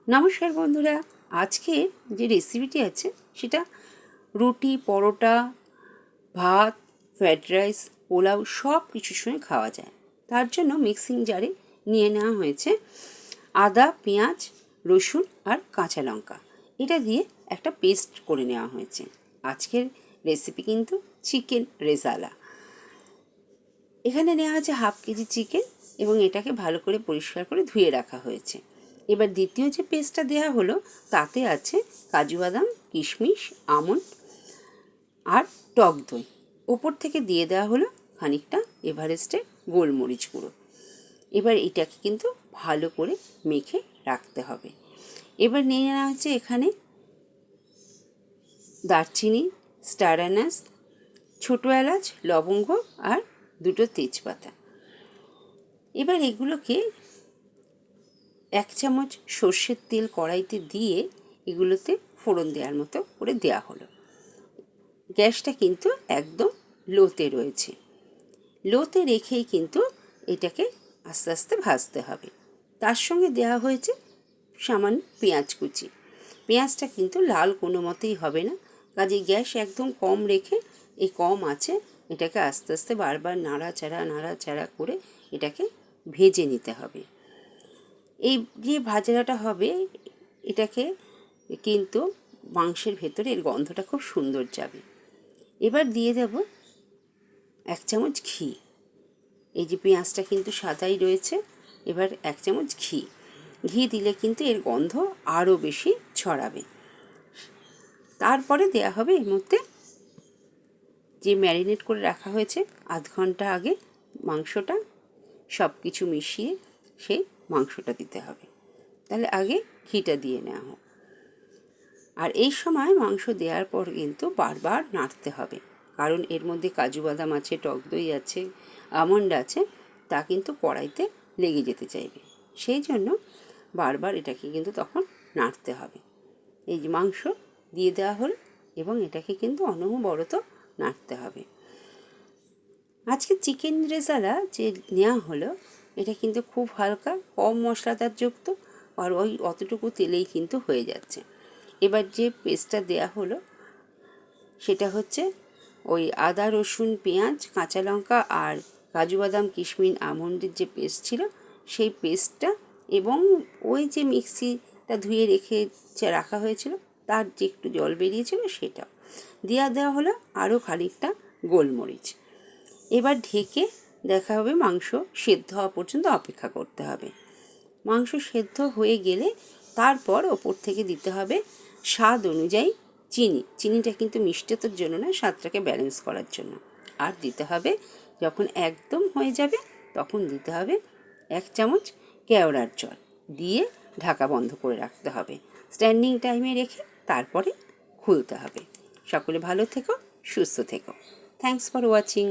নমস্কার বন্ধুরা, আজকে যে রেসিপিটি আছে সেটা রুটি, পরোটা, ভাত, ফ্রাইড রাইস, পোলাও সব কিছুর সঙ্গে খাওয়া যায়। তার জন্য মিক্সিং জারে নিয়ে নেওয়া হয়েছে আদা, পেঁয়াজ, রসুন আর কাঁচা লঙ্কা। এটা দিয়ে একটা পেস্ট করে নেওয়া হয়েছে। আজকের রেসিপি কিন্তু চিকেন রেজালা। এখানে নেওয়া আছে হাফ কেজি চিকেন এবং এটাকে ভালো করে পরিষ্কার করে ধুয়ে রাখা হয়েছে। এবার দ্বিতীয় যে পেস্টটা দেওয়া হলো তাতে আছে কাজু বাদাম, কিশমিশ, আমন্ড আর টক দই। ওপর থেকে দিয়ে দেওয়া হলো খানিকটা এভারেস্টের গোলমরিচ গুঁড়ো। এবার এটাকে কিন্তু ভালো করে মেখে রাখতে হবে। এবার নিয়ে নেওয়া হচ্ছে এখানে দারচিনি, স্টার অ্যানাস, ছোটো এলাচ, লবঙ্গ আর দুটো তেজপাতা। এবার এগুলোকে 1 চামচ সর্ষের তেল কড়াইতে দিয়ে এগুলোতে ফোড়ন দেওয়ার মতো করে দেওয়া হলো। গ্যাসটা কিন্তু একদম লোতে রয়েছে। লোতে রেখেই কিন্তু এটাকে আস্তে আস্তে ভাজতে হবে। তার সঙ্গে দেওয়া হয়েছে সামান্য পেঁয়াজ কুচি। পেঁয়াজটা কিন্তু লাল কোনো মতেই হবে না, কাজে গ্যাস একদম কম রেখে এই কম আছে এটাকে আস্তে আস্তে বারবার নাড়াচাড়া করে এটাকে ভেজে নিতে হবে। এই যে ভাজাটা হবে এটাকে কিন্তু মাংসের ভেতরে এর গন্ধটা খুব সুন্দর যাবে। এবার দিয়ে দেব 1 চামচ ঘি। এই যে পেঁয়াজটা কিন্তু সাদাই রয়েছে, এবার 1 চামচ ঘি। ঘি দিলে কিন্তু এর গন্ধ আরও বেশি ছড়াবে। তারপরে দেয়া হবে এর মধ্যে যে ম্যারিনেট করে রাখা হয়েছে আধ ঘন্টা আগে মাংসটা, সব কিছু মিশিয়ে সেই মাংসটা দিতে হবে। তাহলে আগে ঘিটা দিয়ে নেওয়া হোক। আর এই সময় মাংস দেওয়ার পর কিন্তু বারবার নাড়তে হবে, কারণ এর মধ্যে কাজু বাদাম আছে, টক দই আছে, আমন্ড আছে, তা কিন্তু কড়াইতে লেগে যেতে চাইবে। সেই জন্য বারবার এটাকে কিন্তু তখন নাড়তে হবে। এই যে মাংস দিয়ে দেওয়া হল এবং এটাকে কিন্তু অনবরত নাড়তে হবে। আজকে চিকেন রেজালা যে নেওয়া হলো এটা কিন্তু খুব হালকা, কম মশলাদার যুক্ত, আর ওই অতটুকু তেলেই কিন্তু হয়ে যাচ্ছে। এবার যে পেস্টটা দেয়া হলো সেটা হচ্ছে ওই আদা, রসুন, পেঁয়াজ, কাঁচা লঙ্কা আর কাজু বাদাম, কিশমিশ, আমন্ডের যে পেস্ট ছিল সেই পেস্টটা এবং ওই যে মিক্সিটা ধুয়ে রাখা হয়েছিল তার যে একটু জল বেরিয়েছিল সেটাও দেওয়া হলো, আরও খানিকটা গোলমরিচ। এবার ঢেকে দেখা হবে মাংস সেদ্ধ হওয়া পর্যন্ত অপেক্ষা করতে হবে। মাংস সেদ্ধ হয়ে গেলে তারপর ওপর থেকে দিতে হবে স্বাদ অনুযায়ী চিনি। চিনিটা কিন্তু মিষ্টতার জন্য না, স্বাদটাকে ব্যালেন্স করার জন্য। আর দিতে হবে যখন একদম হয়ে যাবে তখন দিতে হবে 1 চামচ কেওড়ার জল দিয়ে ঢাকা বন্ধ করে রাখতে হবে। স্ট্যান্ডিং টাইমে রেখে তারপরে খুলতে হবে। সকলে ভালো থেকো, সুস্থ থেকো। Thanks for watching.